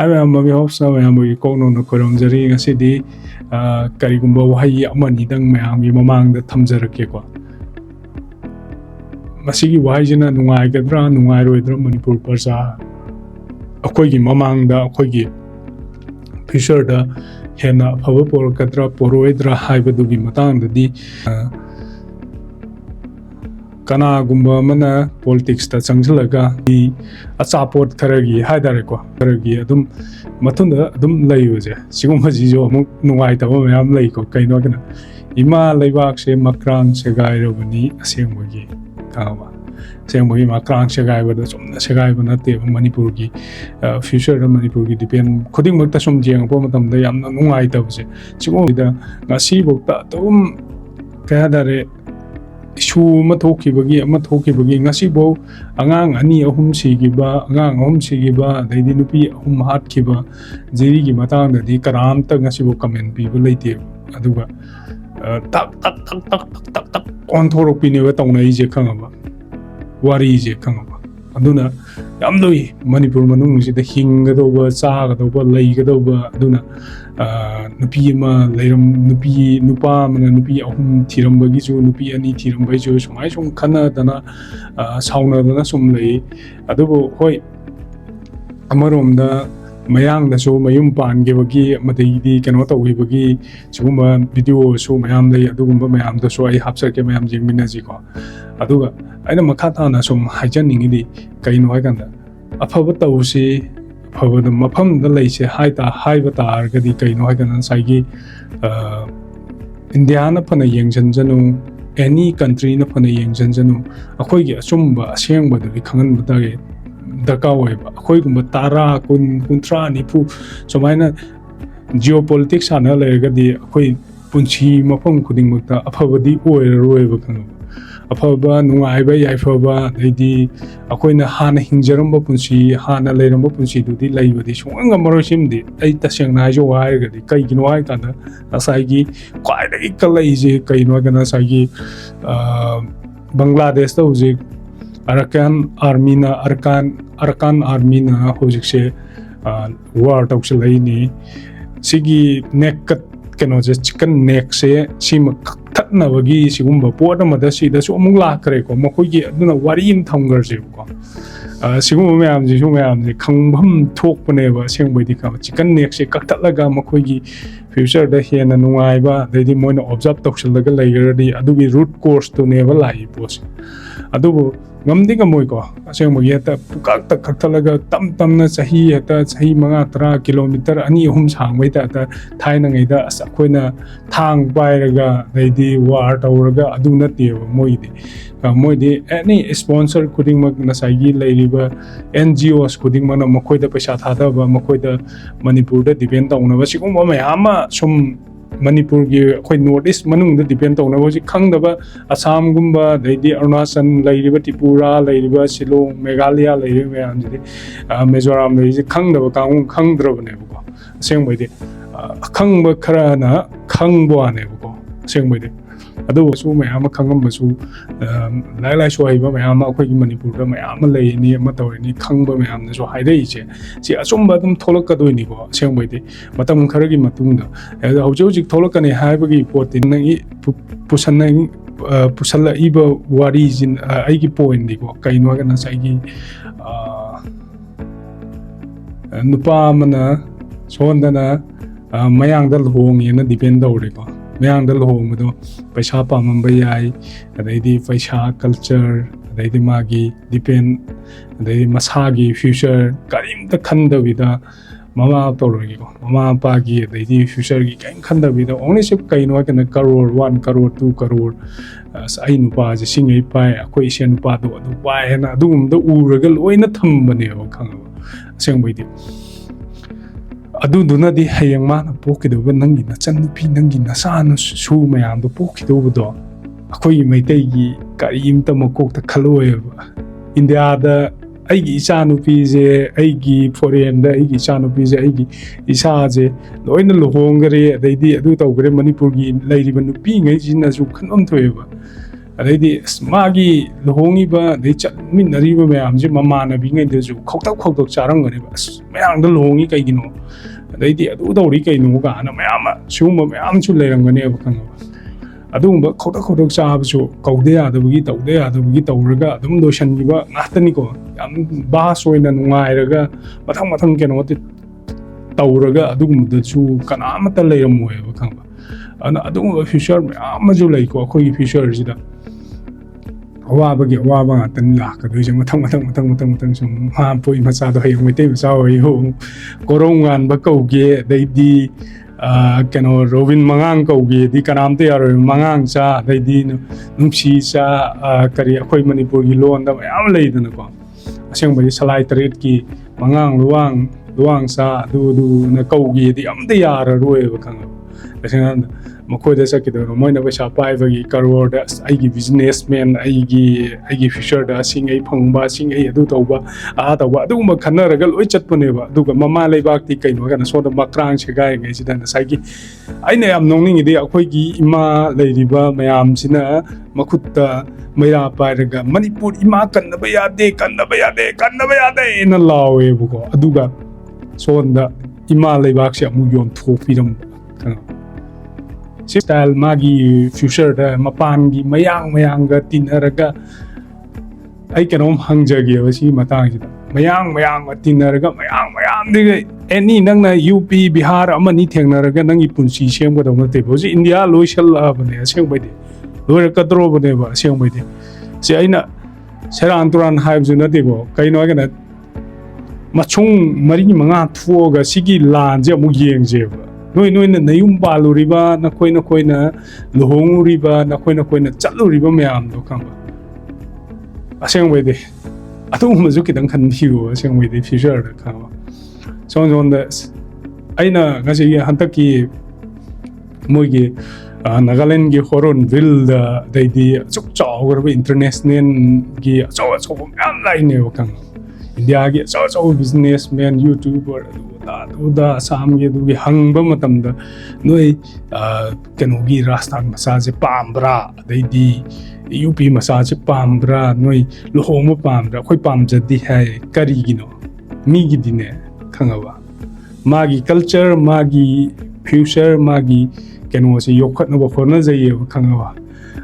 I'm a hops now. I'm a cono no coromjari, a city, Karigumbo, Wai, Amanidang, Mayami, Mamang, the Tamzarakequa. Masigi Wajina, Nungai Gadra, Nungai Rodra, Manipur Persa, Akogi Mamang, the Akogi Fisher, the Hena, Pavapor, Katra, Poroedra, Hybadugi Matang, the Kana Gumba Mana, politics that Sanglaga, the Asaport Karagi, Haidareko, Karagi, Adum Matunda, Dum Layuze, Sigumazizo, Nuaita, Am Lake, Kainogana, Ima Layvak, Macran, Segai, Rovani, Asemwagi, Kawa. Same way, Macran, Segai, but the Segai, Vanate, Manipurgi, future Manipurgi depend, Coding Mutasum Jiang, Pomatam, the Yam Nuaita, Sigomida, Nasi Bokta, Kadare. Issue Matoki Bagi Nasibo, Angang Ani Ahum Sigiba, Angang Hom Sigiba, they didn't be Hum Hat Kiba, Zerigi Matang, the Karam Nasibo come and people later. Aduba tak on Toropini Wetona is a Kangaba. What is a Kangaba? Aduna Yamdui, Manipur Manung, the Hingadoba, Sagadoba, Lagadoba, Aduna. Nupi ma Layram Nupi Nupam and Nupi Ahum Tirambagizu, Nupi Ani Tirambajo, Sumai Kana Dana Sauna Dana Sumlay, Adobo Hoi Amarum the Mayang the show Mayum Pan gave a gay Matadi cannot away bagi, Suma video show Mayam lay Adumba Mayam the show I have such a Mayam Jiminaziko. Aduga, I know Makatana some hygiening in the Kainoaganda. Apavata However, the Mapam the Lace Haita Hivata Gadi Kainoagan and Saigi Indiana Pana Yang Janjanu, any country in upon a Yang Janjanu, Akogi Sumba, Siang, but the Kangan Batari, Dakaweba, Akoigum Tara, Kuntra, Nipu, so minor geopolitics and Gadi, Akoi Punchi, Mapam Kuding Mata, Apavadi, Roevakan. Apaba, Nuaiba, Yaifoba, Lady Akoina Hana Hinjaramba Punchi, Hana Leramba Punchi, do the Lay with the Shwanga Moroshim, the Aitasang Najo Wire, the Kainoaitana, Asagi, quite a Kalazi, Kainoagana Sagi, Bangladesh, those Arakan Armina, Arakan Armina, Hosik, War Toxelani, Sigi neck cannot just chicken neck say, Sim. Navagi, Sigumba, Porta Madasi, the Sumula Creco, Mokogi, Warim Tongar Zibco. Sigumam, the Jumam, the Kambam talk whenever, same way the chicken next, Katalaga, Mokogi, future the Hian and Nuaiba, they didn't want to observe Toxalaga layer, the Adobe root course to never lie post. Adobo, Gamding a Moiko, same way at Pukata Katalaga, Tamna Sahi at Sahi Mangatra kilometer, any homes hang with at Tainangida, Saquina, Tang Bairaga, Lady War Tauraga, Adunati, Moidi, any sponsor couldn't make Nasagi, Ladiba, NGOs couldn't man of Makoida Peshatata, Makoida Manipur, depend on Vasicum, Mayama, some Manipur quite notice Manung the depend on was Kangdaba, Assam Gumba, Lady Arnasan, Lady Tipura, Lady Silo, Megalia, Lady Mizoram, Lady Kangdaba, Kangdra Nebuko, same way the Kangba Karana, Kangboa Nebuko, same way the Ado so may ama Kangam Basu, Lila Shwaiba, my ama Quaki Manipur, my ama lay near Matori, Kangba, my am so high day. See, a sombatum Tolokado Nigo, same way the Matam Karagi Matunda, and the Hojoji Tolokani Hibagi port in Pusanang Pusala Iba Waris in Aigipo Indigo, Kainogan Saigi Nupamana, Sondana, Mayang the Hong in a depend Origo. Mayang the home with Paisha Pamambayai, the Paisha culture, the Magi, depend the Masagi future, Karim the Kanda with the Mama Torigo, Mama Pagi, the future Kanda with the ownership Kainoak and a Karor, 1 Karor, 2 Karor, Sainupa, the Singay Pai, Aquation Pado, the Why and Adum, the Uragal, or in a Tumbani or Kango, same with it. Aduna di hayang mana pokidoba nangi na chanupi nangi na sano su mayam do pokidoba do akoi maitegi karim ta makok ta khaloeba India da aigi ichanupi je aigi foreign da aigi ichanupi je aigi isa je loina lohongare daidi adu tawgre Manipur gi lairiba nupi ngai jina su khanom thoeba ꯑꯗꯩꯗꯤ ꯃꯥꯒꯤ ꯂꯨꯍꯣꯡꯉꯤꯕ ꯑꯗꯩ ꯆꯠꯃꯤꯟꯅꯔꯤꯕ ꯃꯌꯥꯝꯁꯦ ꯃꯃꯥꯟꯅꯕꯤꯉꯩꯗꯁꯨ ꯈꯧꯇꯛ ꯆꯥꯔꯝꯒꯅꯦꯕ ꯑꯁ ꯃꯌꯥꯝꯗ ꯂꯨꯍꯣꯡꯉꯤ ꯀꯩꯒꯤꯅꯣ ꯑꯗꯩꯗꯤ ꯑꯗꯨ ꯇꯧꯔꯤ ꯀꯩꯅꯣ ꯀꯥꯏꯅ ꯃꯌꯥꯝ ꯁꯤꯒꯨꯝꯕ ꯃꯌꯥꯝꯁꯨ ꯂꯩꯔꯝꯒꯅꯦꯕ ꯈꯪꯉꯕ ꯑꯗꯨꯒꯨꯝꯕ ꯈꯧꯇꯛ ꯆꯥꯕꯁꯨ ꯀꯧꯗ ꯌꯥꯗꯕꯒꯤ ꯇꯧꯗ ꯌꯥꯗꯕꯒꯤ ꯇꯧꯔꯒ ꯑꯗꯨꯝ ꯂꯣꯏꯁꯤꯟꯈꯤꯕ ꯉꯥꯛꯇꯅꯤꯀꯣ ꯌꯥꯝ ꯚꯥꯁ ꯑꯣꯏꯅ ꯅꯨꯡꯉꯥꯏꯔꯒ ꯃꯊꯪ ꯀꯩꯅꯣꯗꯤ ꯇꯧꯔꯒ ꯑꯗꯨꯒꯨꯝꯕꯗꯁꯨ ꯀꯅꯥꯃꯠꯇ ꯂꯩꯔꯝꯃꯣꯏꯕ ꯈꯪꯕ ꯑꯗꯨꯅ ꯑꯗꯨꯒꯨꯝꯕ ꯐ꯭ꯌꯨꯆꯔ ꯃꯌꯥꯝ ꯑꯃꯁꯨ ꯂꯩꯀꯣ ꯑꯩꯈꯣꯏꯒꯤ ꯐ꯭ꯌꯨꯆꯔꯁꯤꯗ ꯑꯋꯥꯕꯒꯤ ꯑꯋꯥꯕ ꯉꯥꯛꯇꯅꯤ ꯂꯥꯛꯀꯗꯣꯏꯁꯦ ꯃꯊꯪ ꯁꯨꯝ ꯃꯄꯣꯏ ꯃꯆꯥꯗꯣ ꯍꯌꯦꯡ ꯃꯩꯇꯩ ꯃꯆꯥ ꯑꯣꯏꯌꯨ ꯀꯣꯔꯧ ꯉꯥꯟꯕ ꯀꯧꯒꯦ ꯑꯗꯩꯗꯤ ꯀꯩꯅꯣ ꯔꯣꯕꯤꯟ ꯃꯉꯥꯡ ꯀꯧꯒꯦꯗꯤ ꯀꯅꯥꯝꯇ ꯌꯥꯔꯣꯏ ꯃꯉꯥꯡ ꯆꯥ ꯑꯗꯩꯗꯤ ꯅꯨꯡꯁꯤ ꯆꯥ ꯀꯔꯤ ꯑꯩꯈꯣꯏ ꯃꯅꯤꯄꯨꯔꯒꯤ ꯂꯣꯟꯗ ꯃꯌꯥꯝ ꯂꯩꯗꯅꯀꯣ ꯑꯁꯦꯡꯕꯗꯤ ꯁꯂꯥꯏ ꯇꯔꯦꯠꯀꯤ ꯃꯉꯥꯡ ꯂꯨꯋꯥꯡ ꯆꯥ ꯑꯗꯨꯅ ꯀꯧꯒꯦꯗꯤ ꯑꯝꯇ ꯌꯥꯔꯔꯣꯏꯕ ꯈꯪꯉꯕ ꯇꯁꯦꯡꯅ ꯃꯈꯣꯏꯗ ꯆꯠꯈꯤꯗꯕꯅꯣ ꯃꯣꯏꯅ ꯄꯩꯁꯥ ꯄꯥꯏꯕꯒꯤ ꯀꯔꯣꯔꯗ ꯑꯩꯒꯤ ꯕꯤꯖꯤꯅꯦꯁꯃꯦꯟ ꯑꯩꯒꯤ ꯐ꯭ꯌꯨꯆꯔꯗ ꯁꯤꯡꯉꯩ ꯐꯪꯕ ꯁꯤꯡꯉꯩ ꯑꯗꯨ ꯇꯧꯕ ꯇꯧꯕ ꯑꯗꯨꯒꯨꯝꯕ ꯈꯟꯅꯔꯒ ꯂꯣꯏ ꯆꯠꯄꯅꯦꯕ ꯑꯗꯨꯒ ꯃꯃꯥ ꯂꯩꯕꯥꯛꯇꯤ ꯀꯩꯅꯣ ꯍꯥꯏꯀꯥꯟꯗ ꯁꯣꯝꯗ ꯃꯀ꯭ꯔꯥꯡ ꯁꯦꯒꯥꯏꯔꯤꯉꯩꯁꯤꯗ ꯉꯁꯥꯏꯒꯤ ꯑꯩꯅ ꯌꯥꯝ ꯅꯣꯛꯅꯤꯡꯉꯤꯗꯤ ꯑꯩꯈꯣꯏꯒꯤ ꯏꯃꯥ ꯂꯩꯔꯤꯕ ꯃꯌꯥꯝꯁꯤꯅ ꯃꯈꯨꯠꯇ ꯃꯩꯔꯥ ꯄꯥꯏꯔꯒ ꯃꯅꯤꯄꯨꯔ ꯏꯃꯥ ꯀꯟꯅꯕ ꯌꯥꯗꯦꯅ ꯂꯥꯎꯋꯦꯕꯀꯣ ꯑꯗꯨꯒ ꯁꯣꯝꯗ ꯏꯃꯥ ꯂꯩꯕꯥꯛꯁꯦ ꯑꯃꯨꯛ ꯌꯣꯟꯊꯣꯛꯄꯤꯔꯝꯕ ꯁ꯭ꯇꯥꯏꯜ ꯃꯥꯒꯤ ꯐ꯭ꯌꯨꯆꯔꯗ ꯃꯄꯥꯟꯒꯤ ꯃꯌꯥꯡꯒ ꯇꯤꯟꯅꯔꯒ ꯑꯩ ꯀꯩꯅꯣꯝ ꯍꯪꯖꯒꯦꯕ ꯁꯤꯒꯤ ꯃꯇꯥꯡꯁꯤꯗ ꯃꯌꯥꯡꯒ ꯇꯤꯟꯅꯔꯒ ꯃꯌꯥꯝꯗꯒꯤ ꯑꯦꯅꯤ ꯅꯪꯅ UP ꯕꯤꯍꯥꯔ ꯑꯃꯅꯤ ꯊꯦꯡꯅꯔꯒ ꯅꯪꯒꯤ ꯄꯨꯟꯁꯤ ꯁꯦꯝꯒꯗꯧꯕ ꯅꯠꯇꯦꯕ ꯍꯧꯖꯤꯛ ꯏꯟꯗꯤꯌꯥ ꯂꯣꯏꯁꯜꯂꯛꯑꯕꯅꯦ ꯑꯁꯦꯡꯕꯩꯗꯤ ꯂꯣꯏꯔꯛꯀꯗꯧꯔꯕꯅꯦꯕ ꯑꯁꯦꯡꯕꯩꯗꯤ ꯁꯤ ꯑꯩꯅ ꯁꯦꯔꯥꯟ ꯇꯨꯔꯥꯟ ꯍꯥꯏꯕꯁꯨ ꯅꯠꯇꯦꯀꯣ ꯀꯩꯅꯣ ꯍꯥꯏꯒꯅ ꯃꯆꯨꯡ 4-5 ꯊꯣꯛꯑꯒ ꯁꯤꯒꯤ ꯂꯥꯟꯁꯦ ꯑꯃꯨꯛ ꯌꯦꯡꯖꯦꯕ ꯅꯣꯏꯅ ꯅꯌꯨꯝ ꯄꯥꯜꯂꯨꯔꯤꯕ ꯅꯈꯣꯏꯅ ꯂꯨꯍꯣꯡꯉꯨꯔꯤꯕ ꯅꯈꯣꯏꯅ ꯆꯠꯂꯨꯔꯤba ꯃꯌꯥꯝꯗꯣ ꯈꯪꯕ ꯑꯁꯦꯡꯕꯩꯗꯤ ꯑꯗꯨꯒꯨꯝꯕꯁꯨ ꯈꯤꯇꯪ ꯈꯟꯕꯤꯌꯨ ꯑꯁꯦꯡꯕꯩꯗꯤ ꯐ꯭ꯌꯨꯆꯔꯗ ꯈꯪꯕ ꯁꯣꯝꯗ ꯑꯩꯅ ꯉꯁꯤꯒꯤ ꯍꯟꯗꯛꯀꯤ ꯃꯣꯏꯒꯤ ꯅꯥꯒꯥꯂꯦꯟꯒꯤ ꯍꯣꯔꯣꯟꯕꯤꯜꯗ ꯑꯗꯩꯗꯤ ꯑꯁꯨꯛ ꯆꯥꯎꯈ꯭ꯔꯕ ꯏꯟꯇꯔꯅꯦꯁꯅꯦꯜꯒꯤ ꯑꯆꯧꯕ ꯃꯌꯥꯝ ꯂꯥꯛꯏꯅꯦꯕ ꯈꯪꯕ ꯏꯟꯗꯤꯌꯥꯒꯤ ꯑꯆꯧꯕ ꯕꯤꯖꯤꯅꯦꯁꯃꯦꯟ ꯌꯨꯇ꯭ꯌꯨꯕꯔ ꯑꯗꯨꯗ ꯑꯁꯥꯝꯒꯤ ꯑꯗꯨꯒꯤ ꯍꯪꯕ ꯃꯇꯝꯗ ꯅꯣꯏ ꯀꯩꯅꯣꯒꯤ ꯔꯥꯖꯁꯊꯥꯟ ꯃꯆꯥꯁꯦ ꯄꯥꯝꯕ꯭ꯔꯥ ꯑꯗꯩꯗꯤ UP ꯃꯆꯥꯁꯦ ꯄꯥꯝꯕ꯭ꯔꯥ ꯅꯣꯏ ꯂꯨꯍꯣꯡꯕ ꯄꯥꯝꯕ꯭ꯔꯥ ꯑꯩꯈꯣꯏ ꯄꯥꯝꯖꯗꯦ ꯍꯥꯏ ꯀꯔꯤꯒꯤꯅꯣ ꯃꯤꯒꯤꯗꯤꯅꯦ ꯈꯪꯉꯕ ꯃꯥꯒꯤ ꯀꯜꯆꯔ ꯃꯥꯒꯤ ꯐ꯭ꯌꯨꯆꯔ ꯃꯥꯒꯤ ꯀꯩꯅꯣꯁꯦ ꯌꯣꯛꯈꯠꯅꯕ ꯍꯣꯠꯅꯖꯩꯌꯦꯕ ꯈꯪꯉꯕ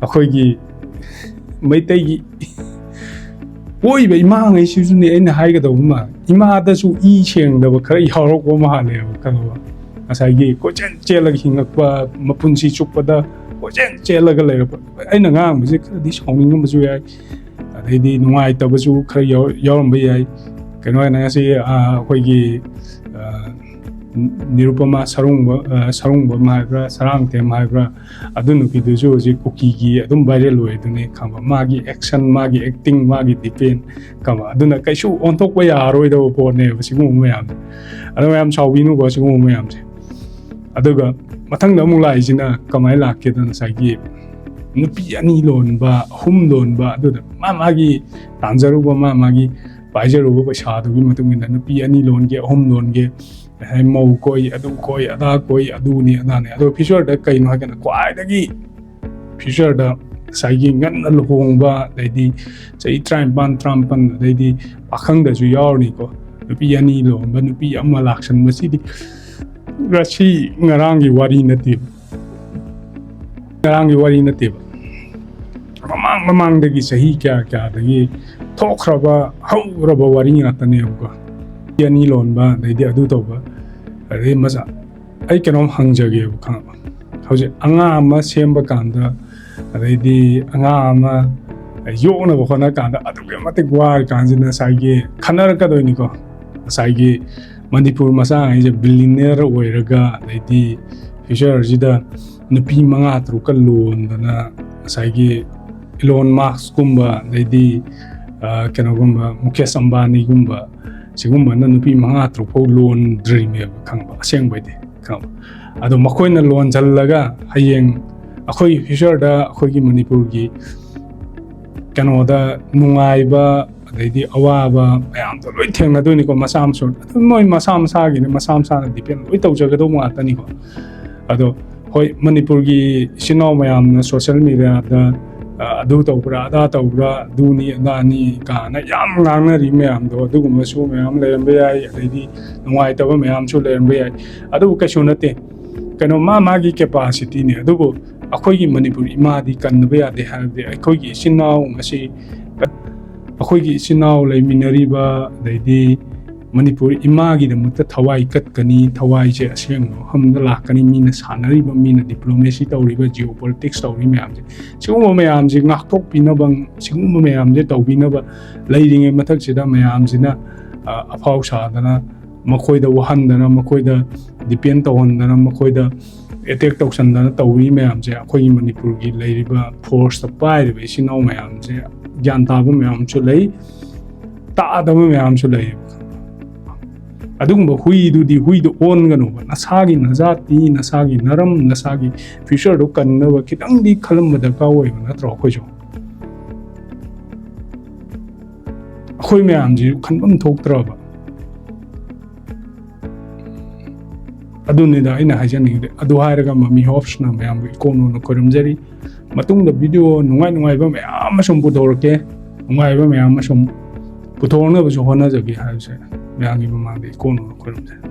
ꯑꯩꯈꯣꯏꯒꯤ ꯃꯩꯇꯩꯒꯤ ꯄꯣꯛꯏꯕ ꯏꯃꯥꯉꯩꯁꯤꯁꯨꯅꯦ ꯑꯩꯅ ꯍꯥꯏꯒꯗꯧꯕ ꯏꯃꯥꯗꯁꯨ ꯁꯦꯡꯗꯕ ꯈꯔ ꯌꯥꯎꯔꯛꯄ ꯃꯥꯜꯂꯦꯕ ꯈꯪꯉꯕ ꯉꯁꯥꯏꯒꯤ ꯀꯣꯏꯆꯦꯟ ꯆꯦꯜꯂꯒ ꯍꯤꯡꯉꯛꯄ ꯃꯄꯨꯟꯁꯤ ꯆꯨꯞꯄꯗ ꯀꯣꯏꯆꯦꯟ ꯆꯦꯜꯂꯒ ꯂꯩꯔꯛꯄ ꯑꯩꯅ ꯉꯥꯡꯕꯁꯦ ꯈꯔꯗꯤ ꯁꯥꯎꯅꯤꯡꯉꯝꯕꯁꯨ ꯌꯥꯏ ꯑꯗꯩꯗꯤ ꯅꯨꯡꯉꯥꯏꯇꯕꯁꯨ ꯈꯔ ꯌꯥꯎꯔꯝꯕ ꯌꯥꯏ ꯀꯩꯅꯣ ꯍꯥꯏꯅ ꯉꯁꯤ ꯑꯩꯈꯣꯏꯒꯤ ꯅꯤꯔꯨꯄꯃꯥ ꯁꯔꯨꯡꯕꯝ ꯍꯥꯏꯕ꯭ꯔꯥ ꯁꯔꯥꯡꯊꯦꯝ ꯍꯥꯏꯕ꯭ꯔꯥ ꯑꯗꯨ ꯅꯨꯄꯤꯗꯨꯁꯨ ꯍꯧꯖꯤꯛ ꯀꯨꯀꯤꯒꯤ ꯑꯗꯨꯝ ꯚꯥꯏꯔꯦꯜ ꯑꯣꯏꯗꯨꯅꯤ ꯈꯪꯕ ꯃꯥꯒꯤ ꯑꯦꯛꯁꯟ ꯃꯥꯒꯤ ꯑꯦꯛꯇꯤꯡ ꯃꯥꯒꯤ ꯗꯤꯄꯦꯟ ꯈꯪꯕ ꯑꯗꯨꯅ ꯀꯩꯁꯨ ꯑꯣꯟꯊꯣꯛꯄ ꯌꯥꯔꯣꯏꯗꯕ ꯄꯣꯠꯅꯦꯕ ꯁꯤꯒꯨꯝꯕ ꯃꯌꯥꯝꯁꯦ ꯑꯗꯨ ꯃꯌꯥꯝ ꯁꯥꯎꯕꯤꯅꯨꯀꯣ ꯁꯤꯒꯨꯝꯕ ꯃꯌꯥꯝꯁꯦ ꯑꯗꯨꯒ ꯃꯊꯪꯗ ꯑꯃꯨꯛ ꯂꯥꯛꯏꯁꯤꯅ ꯀꯃꯥꯏꯅ ꯂꯥꯛꯀꯦꯗ ꯉꯁꯥꯏꯒꯤ nupi 2 ꯂꯣꯟꯕ 3 ꯂꯣꯟꯕ ꯑꯗꯨꯗ ꯃꯥꯒꯤ ꯇꯥꯟꯖꯔꯨꯕ ꯃꯥꯒꯤ ꯄꯥꯏꯖꯔꯨꯕ ꯄꯩꯁꯥꯗꯨꯒꯤ ꯃꯇꯨꯡ ꯏꯟꯅ nupi 2 ꯂꯣꯟꯒꯦ 3 ꯂꯣꯟꯒꯦ ꯃꯧ ꯀꯣꯏ ꯑꯗꯨ ꯀꯣꯏ ꯑꯗꯥ ꯀꯣꯏ ꯑꯗꯨꯅꯤ ꯑꯗꯥꯅꯤ ꯑꯗꯣ ꯐ꯭ꯌꯨꯆꯔꯗ ꯀꯩꯅꯣ ꯍꯥꯏꯒꯅ ꯈ꯭ꯋꯥꯏꯗꯒꯤ ꯐ꯭ꯌꯨꯆꯔꯗ ꯉꯁꯥꯏꯒꯤ ꯉꯟꯅ ꯂꯨꯍꯣꯡꯕ ꯑꯗꯩꯗꯤ ꯆꯍꯤ 53 ꯑꯗꯩꯗꯤ ꯄꯥꯈꯪꯗꯁꯨ ꯌꯥꯎꯔꯅꯤꯀꯣ nupi 2 ꯂꯣꯟꯕ nupi 1 ꯂꯥꯛꯁꯟꯕꯁꯤꯗꯤ ꯉꯁꯤ ꯉꯔꯥꯡꯒꯤ ꯋꯥꯔꯤ ꯅꯠꯇꯦꯕ ꯃꯃꯥꯡꯗꯒꯤ ꯆꯍꯤ ꯀꯌꯥꯗꯒꯤ ꯊꯣꯛꯈ꯭ꯔꯕ ꯍꯧꯈ꯭ꯔꯕ ꯋꯥꯔꯤ ꯉꯥꯛꯇꯅꯦꯕꯀꯣ 2 ꯂꯣꯟꯕ ꯑꯗꯩꯗꯤ ꯑꯗꯨ ꯇꯧꯕ ꯑꯗꯩ ꯃꯆꯥ ꯑꯩ ꯀꯩꯅꯣꯝ ꯍꯪꯖꯒꯦꯕ ꯈꯪꯕ ꯍꯧꯖꯤꯛ ꯑꯉꯥꯡ ꯑꯃ ꯁꯦꯝꯕ ꯀꯥꯟꯗ ꯑꯗꯩꯗꯤ ꯑꯉꯥꯡ ꯑꯃ ꯌꯣꯛꯅꯕ ꯍꯣꯠꯅ ꯀꯥꯟꯗ ꯑꯗꯨꯛꯀꯤ ꯃꯇꯤꯛ ꯋꯥꯔ ꯀꯥꯟꯁꯤꯗ ꯉꯁꯥꯏꯒꯤ ꯈꯟꯅꯔꯛꯀꯗꯣꯏꯅꯤꯀோ ꯉꯁꯥꯏꯒꯤ ꯃꯅꯤꯄꯨꯔ ꯃꯆꯥꯉꯩꯁꯦ ꯕꯤꯂꯤꯅꯤꯌꯔ ꯑꯣꯏꯔꯒ ꯑꯗꯩꯗꯤ ꯐ꯭ꯌꯨꯆꯔꯁꯤꯗ nupi 5-6 ꯂꯣꯟꯗꯅ ꯉꯁꯥꯏꯒꯤ ꯏꯂꯣꯟ ꯃꯥꯁꯀꯨꯝꯕ ꯑꯗꯩꯗꯤ ꯀꯩꯅꯣꯒꯨꯝꯕ ꯃꯨꯀꯦꯁ ꯑꯝꯕꯥꯅꯤꯒꯨꯝꯕ ꯁꯤꯒꯨꯝꯕꯅ nupi 5-6 ꯐꯥꯎ ꯂꯣꯟꯗ꯭ꯔꯤꯅꯦꯕ ꯈꯪꯕ ꯑꯁꯦꯡꯕꯩꯗꯤ ꯈꯪꯕ ꯑꯗꯣ ꯃꯈꯣꯏꯅ ꯂꯣꯟꯁꯤꯜꯂꯒ ꯍꯌꯦꯡ ꯑꯩꯈꯣꯏꯒꯤ ꯐ꯭ꯌꯨꯆꯔꯗ ꯑꯩꯈꯣꯏꯒꯤ ꯃꯅꯤꯄꯨꯔꯒꯤ ꯀꯩꯅꯣꯗ ꯅꯨꯡꯉꯥꯏꯕ ꯑꯗꯩꯗꯤ ꯑꯋꯥꯕ ꯃꯌꯥꯝꯗꯣ ꯂꯣꯏ ꯊꯦꯡꯅꯗꯣꯏꯅꯤꯀꯣ ꯃꯆꯥ ꯃꯁꯨ ꯑꯗꯨꯝ ꯃꯣꯏ ꯃꯁꯥꯒꯤꯅꯤ ꯃꯁꯥꯅ ꯗꯤꯄꯦꯟ ꯂꯣꯏ ꯇꯧꯖꯒꯗꯧꯕ ꯉꯥꯛꯇꯅꯤꯀꯣ ꯑꯗꯣ ꯍꯣꯏ ꯃꯅꯤꯄꯨꯔꯒꯤ ꯏꯆꯤꯟ ꯏꯅꯥꯎ ꯃꯌꯥꯝꯅ social ꯃꯤꯗꯤꯌꯥꯗ adu tawbra ada tawbra duni adani kana yam ngangnari mayam do adugumba su mayam leramba yai adidi nungai taba mayam su leramba yai adu kaisu nate kano magi capacity ni adubu akoigi manipur imadi kannaba yade habde akoigi sinau ngasi akoigi sinau laiminariba daidi manipur imagi da mutta thawai kat kani thawai je aseng hamda lakani mina sanari ba mina diplomacy tawriba geopolitics tawri mayam je sigum mayam je ngaktok pinabang sigum mayam je tawbinaba leiringe mathak sida mayam jina afau sadana makoi da wahandana makoi da depend tawhandana makoi da attack tawsandana tawri mayam je akoi manipur gi leiriba force ta pai ba sinau mayam je gyan taba mayam chu lei ta da mayam chu lei adugumba huidu on ganuba nasagi najati nasagi naram nasagi future do kannaba kitang di khalamba da kawai na tro khojo khoi mayam ji khanbam thoktraba aduni da ina hajani adu hairaga mami option mayam ikono no koramjari matung da video nungai ba mayam sum pudorke nungai ba mayam sum puthorna ba hona jagi haise mayang gi mamang de ikono no koramjari